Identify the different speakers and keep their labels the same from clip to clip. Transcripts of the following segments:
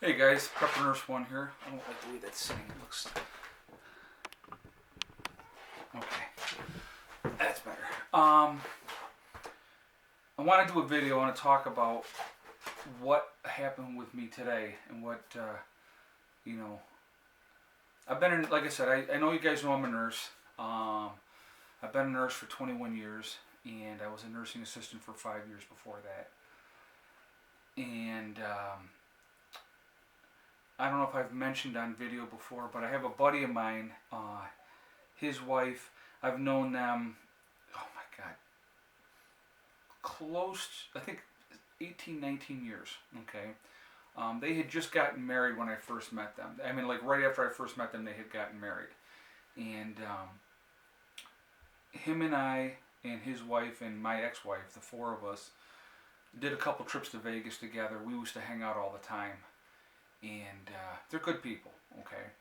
Speaker 1: Hey guys, Prepper Nurse One here. I don't like the way that's sitting. It looks okay. That's better. I want to do a video. I want to talk about what happened with me today and what you know. I've been in, like I said, I know you guys know I'm a nurse. I've been a nurse for 21 years, and I was a nursing assistant for 5 years before that. And I don't know if I've mentioned on video before, but I have a buddy of mine, his wife, I've known them, oh my God, close, I think 18, 19 years, okay? They had just gotten married when I first met them. I mean, like right after I first met them, they had gotten married. And him and I and his wife and my ex-wife, the four of us, did a couple trips to Vegas together. We used to hang out all the time. And they're good people, okay?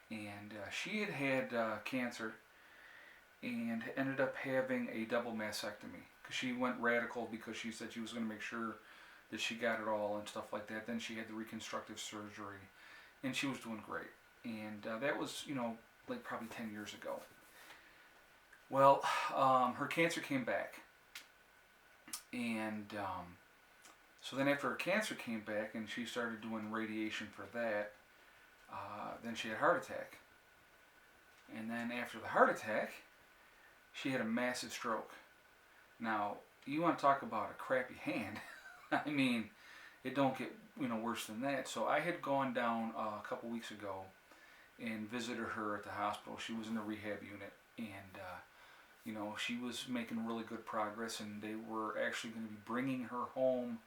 Speaker 1: And she had had cancer and ended up having a double mastectomy because she went radical because she said she was going to make sure that she got it all and stuff like that. Then she had the reconstructive surgery, and she was doing great. And that was, like probably 10 years ago. Well, her cancer came back, and so then after her cancer came back and she started doing radiation for that, then she had a heart attack. And then after the heart attack, she had a massive stroke. Now, you want to talk about a crappy hand. I mean, it don't get worse than that. So I had gone down a couple weeks ago and visited her at the hospital. She was in the rehab unit, and she was making really good progress, and they were actually going to be bringing her home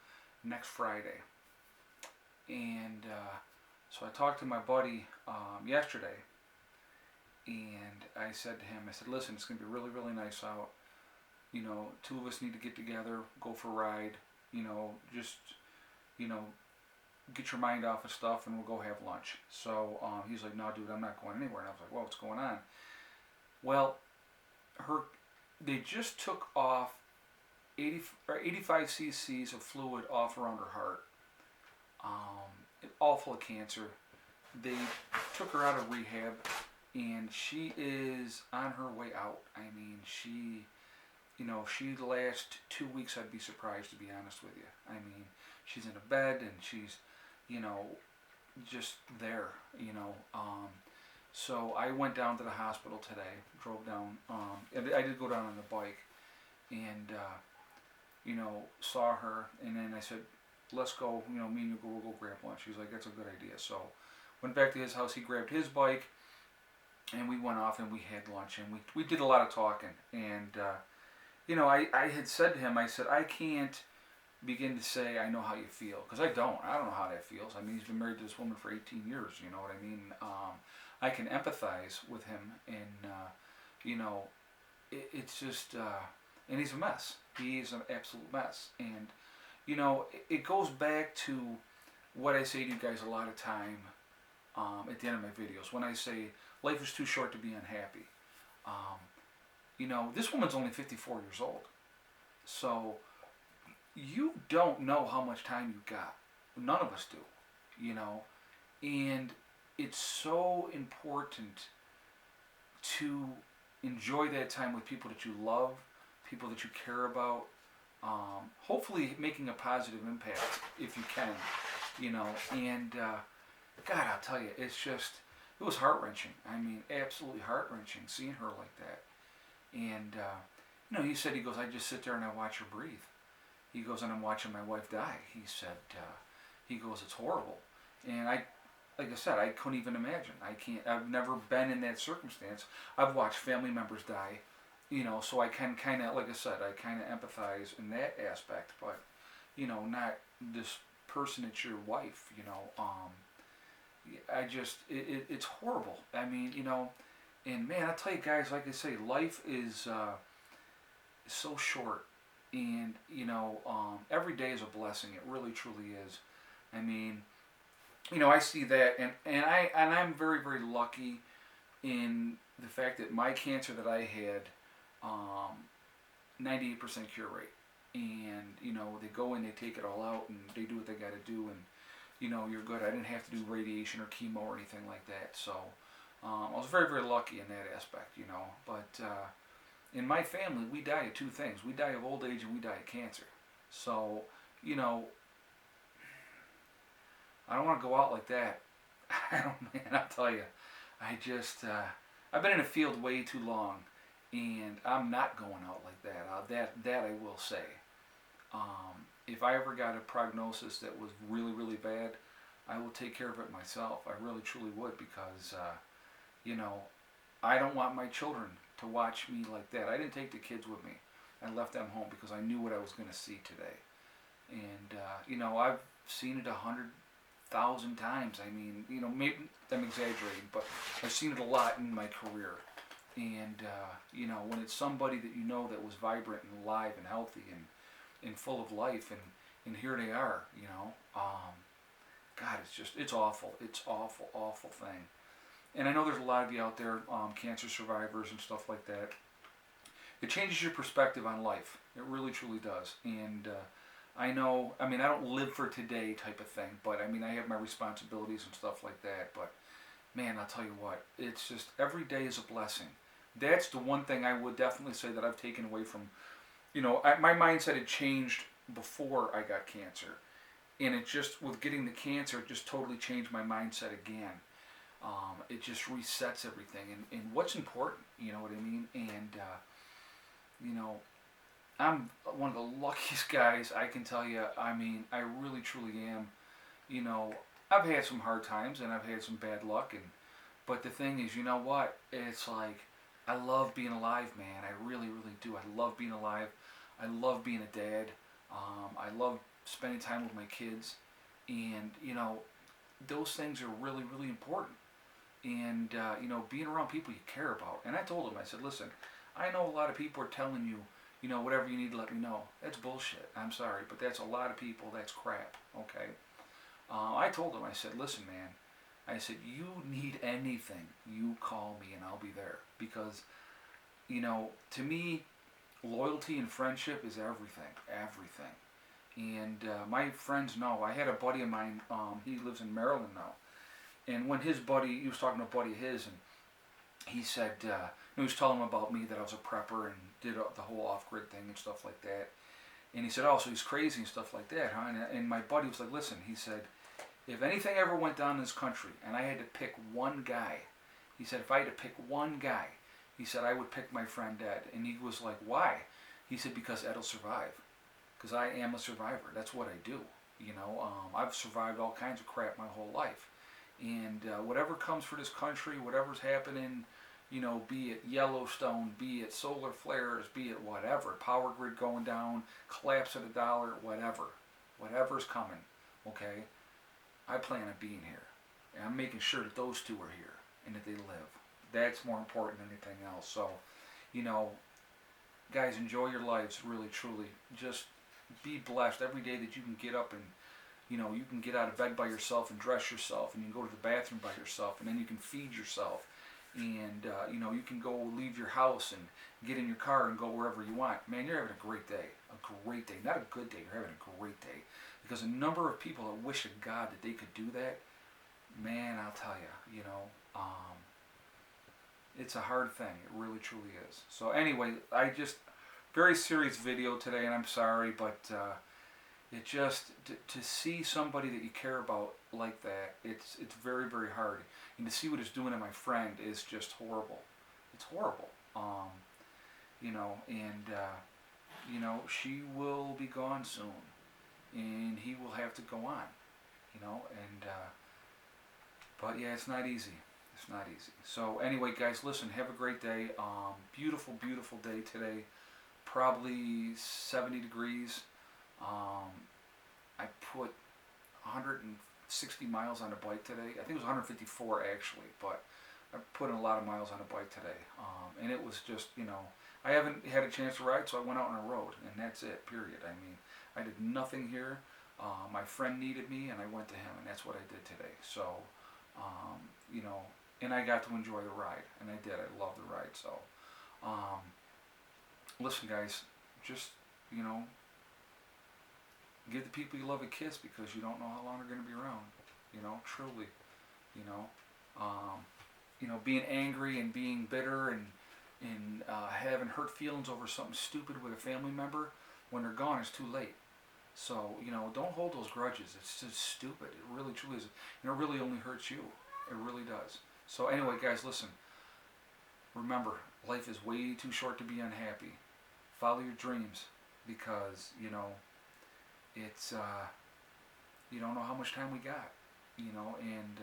Speaker 1: next Friday. And so I talked to my buddy yesterday, and I said to him, I said, listen, it's going to be really, really nice out. Two of us need to get together, go for a ride, just, get your mind off of stuff, and we'll go have lunch. So he's like, no, dude, I'm not going anywhere. And I was like, well, what's going on? Well, they just took off 85 cc's of fluid off around her heart, all full of cancer. They took her out of rehab, and she is on her way out. I mean, she the last 2 weeks, I'd be surprised, to be honest with you. I mean, she's in a bed, and she's, just there, So I went down to the hospital today, drove down, and I did go down on the bike, and, saw her, and then I said, let's go, me and you we'll go grab lunch. She was like, that's a good idea. So went back to his house, he grabbed his bike, and we went off and we had lunch, and we did a lot of talking. And, I had said to him, I said, I can't begin to say I know how you feel, because I don't know how that feels. I mean, he's been married to this woman for 18 years, you know what I mean? I can empathize with him, and, it's just, and he's a mess. He is an absolute mess. And, it goes back to what I say to you guys a lot of time at the end of my videos. When I say life is too short to be unhappy. This woman's only 54 years old. So you don't know how much time you've got. None of us do, And it's so important to enjoy that time with people that you love, people that you care about, hopefully making a positive impact if you can, and God, I'll tell you, it was heart-wrenching. I mean, absolutely heart-wrenching seeing her like that. And, he said, he goes, I just sit there and I watch her breathe. He goes, and I'm watching my wife die. He said, he goes, it's horrible. And like I said, I couldn't even imagine. I've never been in that circumstance. I've watched family members die, so I can kind of, like I said, I kind of empathize in that aspect, but, not this person that's your wife, I just, it's horrible. I mean, and man, I tell you guys, like I say, life is so short, and, every day is a blessing. It really, truly is. I mean, I see that, and I'm very, very lucky in the fact that my cancer that I had, 98% cure rate, and they go in, they take it all out, and they do what they got to do, and you're good. I didn't have to do radiation or chemo or anything like that. So I was very, very lucky in that aspect, But in my family, we die of two things. We die of old age and we die of cancer. So, I don't want to go out like that. I don't, man, I'll tell you. I just, I've been in a field way too long, and I'm not going out like that. That I will say. If I ever got a prognosis that was really, really bad, I will take care of it myself. I really, truly would, because, I don't want my children to watch me like that. I didn't take the kids with me. I left them home because I knew what I was going to see today. And, I've seen it 100,000 times. I mean, maybe I'm exaggerating, but I've seen it a lot in my career. And, when it's somebody that that was vibrant and alive and healthy and full of life, and here they are, God, it's awful. It's awful, awful thing. And I know there's a lot of you out there, cancer survivors and stuff like that. It changes your perspective on life. It really, truly does. And I don't live for today type of thing, but I have my responsibilities and stuff like that. But man, I'll tell you what, it's just every day is a blessing. That's the one thing I would definitely say that I've taken away from, my mindset had changed before I got cancer. And it just, with getting the cancer, it just totally changed my mindset again. It just resets everything. And what's important, you know what I mean? And, I'm one of the luckiest guys, I can tell you. I really, truly am. I've had some hard times and I've had some bad luck. But the thing is, you know what? It's like, I love being alive, man. I really, really do. I love being alive. I love being a dad. I love spending time with my kids. And, those things are really, really important. And, being around people you care about. And I told him, I said, listen, I know a lot of people are telling you, whatever you need to let me know. That's bullshit. I'm sorry, but that's a lot of people. That's crap, okay? I told him, I said, listen, man, I said, you need anything, you call me and I'll be there. Because, to me, loyalty and friendship is everything, everything. And my friends know. I had a buddy of mine, he lives in Maryland now. And when he was talking to a buddy of his, and he said, he was telling him about me, that I was a prepper and did the whole off-grid thing and stuff like that. And he said, oh, so he's crazy and stuff like that, huh? And my buddy was like, listen, he said, if anything ever went down in this country and I had to pick one guy, he said, if I had to pick one guy, he said, I would pick my friend Ed. And he was like, why? He said, because Ed will survive. Because I am a survivor. That's what I do. I've survived all kinds of crap my whole life. And whatever comes for this country, whatever's happening, be it Yellowstone, be it solar flares, be it whatever, power grid going down, collapse of the dollar, whatever's coming, okay, I plan on being here. And I'm making sure that those two are here and that they live. That's more important than anything else. So, guys, enjoy your lives, really, truly. Just be blessed every day that you can get up and, you can get out of bed by yourself and dress yourself, and you can go to the bathroom by yourself, and then you can feed yourself. And, you can go leave your house and get in your car and go wherever you want. Man, you're having a great day. A great day. Not a good day. You're having a great day. Because a number of people that wish to God that they could do that, man, I'll tell you, it's a hard thing. It really, truly is. So anyway, very serious video today, and I'm sorry, but it just, to see somebody that you care about like that, it's very, very hard. And to see what it's doing to my friend is just horrible. It's horrible. She will be gone soon. And he will have to go on. But yeah, it's not easy. It's not easy. So anyway, guys, listen, have a great day. Beautiful, beautiful day today. Probably 70 degrees. I put 160 miles on a bike today. I think it was 154 actually, but I put in a lot of miles on a bike today. And it was just, I haven't had a chance to ride, so I went out on a road, and that's it, period. I did nothing here. My friend needed me, and I went to him, and that's what I did today. So, and I got to enjoy the ride, and I did. I loved the ride. So, listen, guys, just, Give the people you love a kiss because you don't know how long they're going to be around. You know, truly. You know, being angry and being bitter and having hurt feelings over something stupid with a family member, when they're gone, it's too late. So, don't hold those grudges. It's just stupid. It really, truly is. It really only hurts you. It really does. So anyway, guys, listen. Remember, life is way too short to be unhappy. Follow your dreams because, it's, you don't know how much time we got, and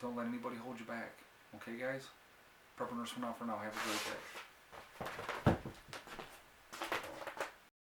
Speaker 1: don't let anybody hold you back. Okay, guys? Prepreneurs for now. Have a great day.